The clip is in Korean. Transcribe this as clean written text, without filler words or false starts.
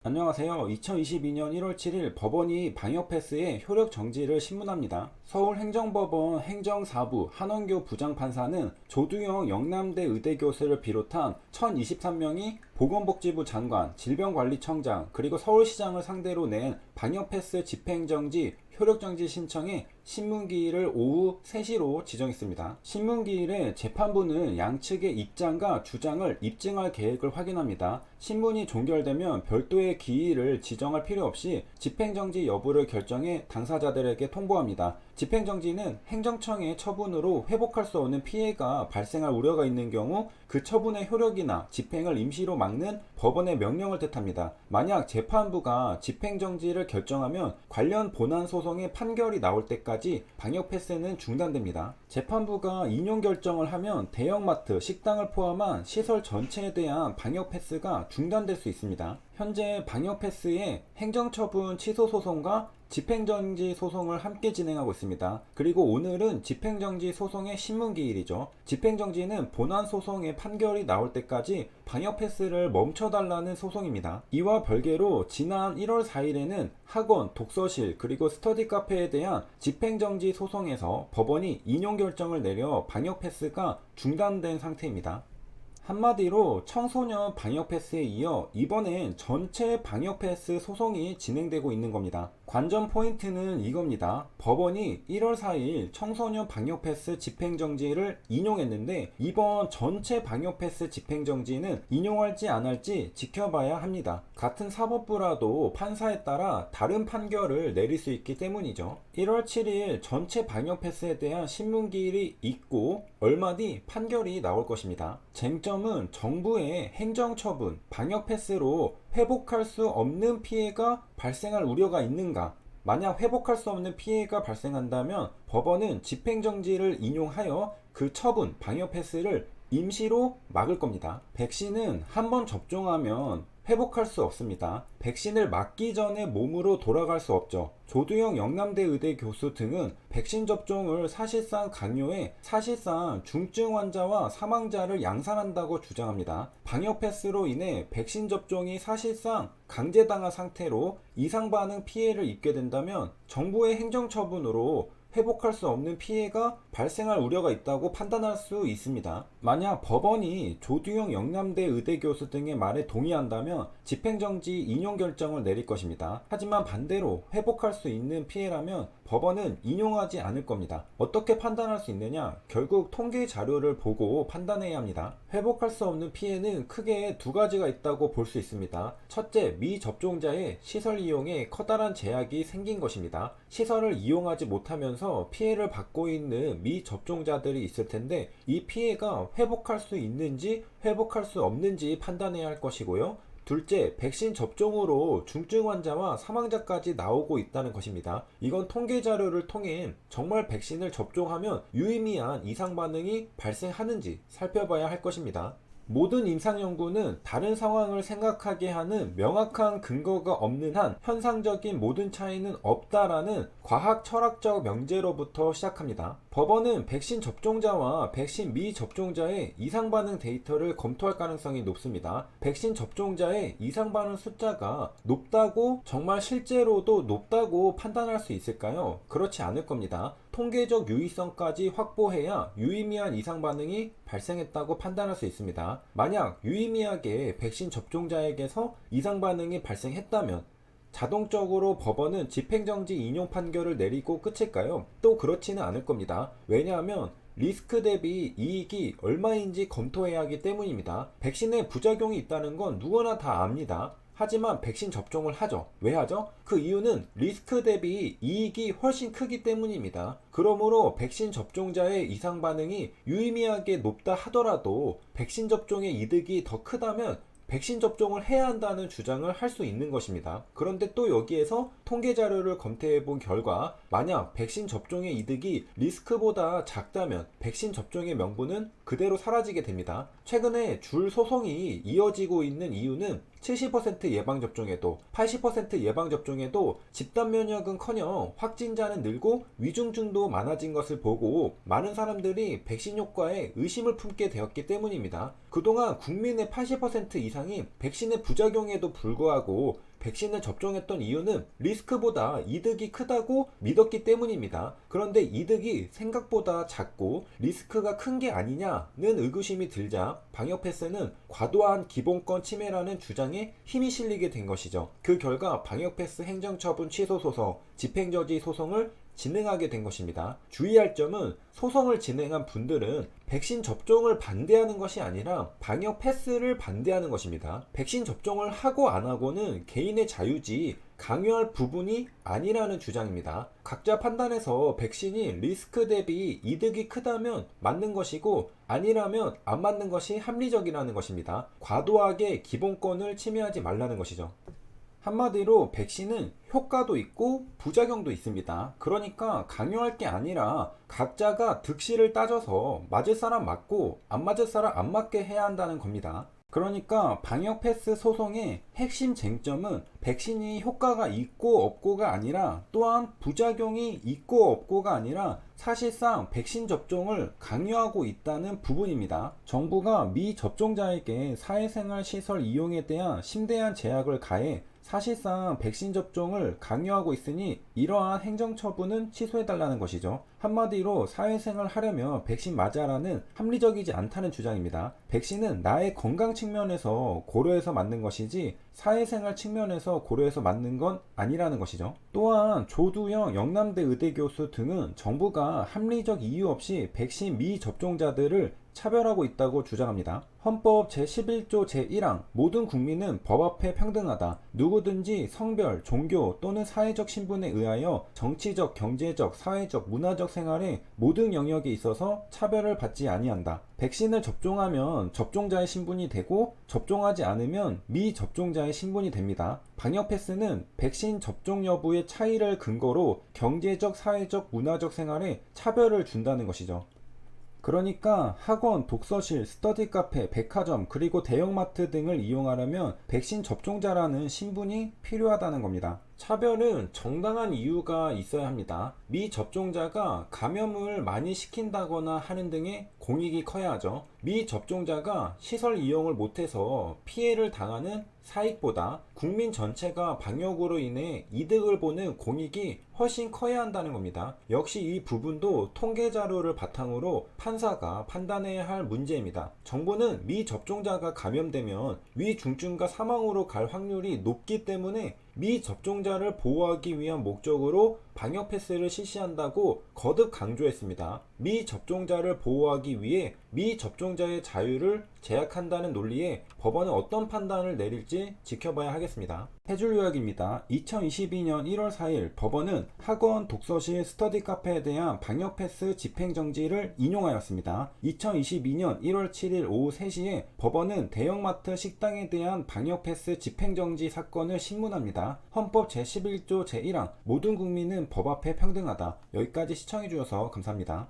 안녕하세요. 2022년 1월 7일 법원이 방역 패스의 효력 정지를 신문합니다. 서울행정법원 행정사부 한원교 부장판사는 조두영 영남대 의대교수를 비롯한 1023명이 보건복지부 장관, 질병관리청장, 그리고 서울시장을 상대로 낸 방역 패스 집행정지, 효력정지 신청에 신문기일을 오후 3시로 지정했습니다. 신문기일에 재판부는 양측의 입장과 주장을 입증할 계획을 확인합니다. 신문이 종결되면 별도의 기일을 지정할 필요 없이 집행정지 여부를 결정해 당사자들에게 통보합니다. 집행정지는 행정청의 처분으로 회복할 수 없는 피해가 발생할 우려가 있는 경우 그 처분의 효력이나 집행을 임시로 막는 법원의 명령을 뜻합니다. 만약 재판부가 집행정지를 결정하면 관련 본안 소송의 판결이 나올 때까지 방역 패스는 중단됩니다. 재판부가 인용 결정을 하면 대형마트, 식당을 포함한 시설 전체에 대한 방역 패스가 중단될 수 있습니다. 현재 방역 패스의 행정처분 취소 소송과 집행정지 소송을 함께 진행하고 있습니다. 그리고 오늘은 집행정지 소송의 신문기일이죠. 집행정지는 본안 소송의 판결이 나올 때까지 방역 패스를 멈춰달라는 소송입니다. 이와 별개로 지난 1월 4일에는 학원, 독서실, 그리고 스터디 카페에 대한 집행정지 소송에서 법원이 인용 결정을 내려 방역 패스가 중단된 상태입니다. 한마디로 청소년 방역 패스에 이어 이번엔 전체 방역 패스 소송이 진행되고 있는 겁니다. 관전 포인트는 이겁니다. 법원이 1월 4일 청소년 방역 패스 집행정지를 인용했는데 이번 전체 방역 패스 집행정지는 인용할지 안 할지 지켜봐야 합니다. 같은 사법부라도 판사에 따라 다른 판결을 내릴 수 있기 때문이죠. 1월 7일 전체 방역 패스에 대한 신문기일이 있고 얼마 뒤 판결이 나올 것입니다. 쟁점은 정부의 행정처분, 방역 패스로 회복할 수 없는 피해가 발생할 우려가 있는가? 만약 회복할 수 없는 피해가 발생한다면 법원은 집행정지를 인용하여 그 처분, 방역 패스를 임시로 막을 겁니다. 백신은 한번 접종하면 회복할 수 없습니다. 백신을 맞기 전에 몸으로 돌아갈 수 없죠. 조두영 영남대 의대 교수 등은 백신 접종을 사실상 강요해 사실상 중증 환자와 사망자를 양산한다고 주장합니다. 방역 패스로 인해 백신 접종이 사실상 강제당한 상태로 이상 반응 피해를 입게 된다면 정부의 행정처분으로 회복할 수 없는 피해가 발생할 우려가 있다고 판단할 수 있습니다. 만약 법원이 조두영 영남대 의대 교수 등의 말에 동의한다면 집행정지 인용 결정을 내릴 것입니다. 하지만 반대로 회복할 수 있는 피해라면 법원은 인용하지 않을 겁니다. 어떻게 판단할 수 있느냐? 결국 통계 자료를 보고 판단해야 합니다. 회복할 수 없는 피해는 크게 두 가지가 있다고 볼 수 있습니다. 첫째, 미접종자의 시설 이용에 커다란 제약이 생긴 것입니다. 시설을 이용하지 못하면서 피해를 받고 있는 미접종자들이 있을 텐데 이 피해가 회복할 수 있는지 회복할 수 없는지 판단해야 할 것이고요. 둘째, 백신 접종으로 중증 환자와 사망자까지 나오고 있다는 것입니다. 이건 통계 자료를 통해 정말 백신을 접종하면 유의미한 이상 반응이 발생하는지 살펴봐야 할 것입니다. 모든 임상 연구는 다른 상황을 생각하게 하는 명확한 근거가 없는 한 현상적인 모든 차이는 없다라는 과학 철학적 명제로부터 시작합니다. 법원은 백신 접종자와 백신 미접종자의 이상 반응 데이터를 검토할 가능성이 높습니다. 백신 접종자의 이상 반응 숫자가 높다고 정말 실제로도 높다고 판단할 수 있을까요? 그렇지 않을 겁니다. 통계적 유의성까지 확보해야 유의미한 이상 반응이 발생했다고 판단할 수 있습니다. 만약 유의미하게 백신 접종자에게서 이상 반응이 발생했다면 자동적으로 법원은 집행정지 인용 판결을 내리고 끝일까요? 또 그렇지는 않을 겁니다. 왜냐하면 리스크 대비 이익이 얼마인지 검토해야 하기 때문입니다. 백신에 부작용이 있다는 건 누구나 다 압니다. 하지만 백신 접종을 하죠. 왜 하죠? 그 이유는 리스크 대비 이익이 훨씬 크기 때문입니다. 그러므로 백신 접종자의 이상 반응이 유의미하게 높다 하더라도 백신 접종의 이득이 더 크다면 백신 접종을 해야 한다는 주장을 할 수 있는 것입니다. 그런데 또 여기에서 통계 자료를 검토해 본 결과 만약 백신 접종의 이득이 리스크보다 작다면 백신 접종의 명분은 그대로 사라지게 됩니다. 최근에 줄 소송이 이어지고 있는 이유는 70% 예방접종에도 80% 예방접종에도 집단 면역은커녕 확진자는 늘고 위중증도 많아진 것을 보고 많은 사람들이 백신 효과에 의심을 품게 되었기 때문입니다. 그동안 국민의 80% 이상이 백신의 부작용에도 불구하고 백신을 접종했던 이유는 리스크보다 이득이 크다고 믿었기 때문입니다. 그런데 이득이 생각보다 작고 리스크가 큰 게 아니냐는 의구심이 들자 방역 패스는 과도한 기본권 침해라는 주장에 힘이 실리게 된 것이죠. 그 결과 방역 패스 행정처분 취소 소송, 집행저지 소송을 진행하게 된 것입니다. 주의할 점은 소송을 진행한 분들은 백신 접종을 반대하는 것이 아니라 방역 패스를 반대하는 것입니다. 백신 접종을 하고 안 하고는 개인의 자유지 강요할 부분이 아니라는 주장입니다. 각자 판단해서 백신이 리스크 대비 이득이 크다면 맞는 것이고 아니라면 안 맞는 것이 합리적이라는 것입니다. 과도하게 기본권을 침해하지 말라는 것이죠. 한마디로 백신은 효과도 있고 부작용도 있습니다. 그러니까 강요할 게 아니라 각자가 득실을 따져서 맞을 사람 맞고 안 맞을 사람 안 맞게 해야 한다는 겁니다. 그러니까 방역 패스 소송의 핵심 쟁점은 백신이 효과가 있고 없고가 아니라 또한 부작용이 있고 없고가 아니라 사실상 백신 접종을 강요하고 있다는 부분입니다. 정부가 미접종자에게 사회생활 시설 이용에 대한 심대한 제약을 가해 사실상 백신 접종을 강요하고 있으니 이러한 행정처분은 취소해달라는 것이죠. 한마디로 사회생활 하려면 백신 맞아라는 합리적이지 않다는 주장입니다. 백신은 나의 건강 측면에서 고려해서 맞는 것이지 사회생활 측면에서 고려해서 맞는 건 아니라는 것이죠. 또한 조두영 영남대 의대교수 등은 정부가 합리적 이유 없이 백신 미접종자들을 차별하고 있다고 주장합니다. 헌법 제11조 제1항 모든 국민은 법 앞에 평등하다. 누구든지 성별, 종교 또는 사회적 신분에 의하여 정치적, 경제적, 사회적, 문화적 생활의 모든 영역에 있어서 차별을 받지 아니한다. 백신을 접종하면 접종자의 신분이 되고 접종하지 않으면 미접종자의 신분이 됩니다. 방역 패스는 백신 접종 여부의 차이를 근거로 경제적, 사회적, 문화적 생활에 차별을 준다는 것이죠. 그러니까 학원, 독서실, 스터디 카페, 백화점, 그리고 대형마트 등을 이용하려면 백신 접종자라는 신분이 필요하다는 겁니다. 차별은 정당한 이유가 있어야 합니다. 미접종자가 감염을 많이 시킨다거나 하는 등의 공익이 커야 하죠. 미접종자가 시설 이용을 못해서 피해를 당하는 사익보다 국민 전체가 방역으로 인해 이득을 보는 공익이 훨씬 커야 한다는 겁니다. 역시 이 부분도 통계 자료를 바탕으로 판사가 판단해야 할 문제입니다. 정부는 미접종자가 감염되면 위중증과 사망으로 갈 확률이 높기 때문에 미접종자를 보호하기 위한 목적으로 방역 패스를 실시한다고 거듭 강조했습니다. 미접종자를 보호하기 위해 미접종자의 자유를 제약한다는 논리에 법원은 어떤 판단을 내릴지 지켜봐야 하겠습니다. 해줄 요약입니다. 2022년 1월 4일 법원은 학원, 독서실, 스터디 카페에 대한 방역 패스 집행 정지를 인용하였습니다. 2022년 1월 7일 오후 3시에 법원은 대형마트 식당에 대한 방역 패스 집행 정지 사건을 신문합니다. 헌법 제11조 제1항 모든 국민은 법 앞에 평등하다. 여기까지 시청해주셔서 감사합니다.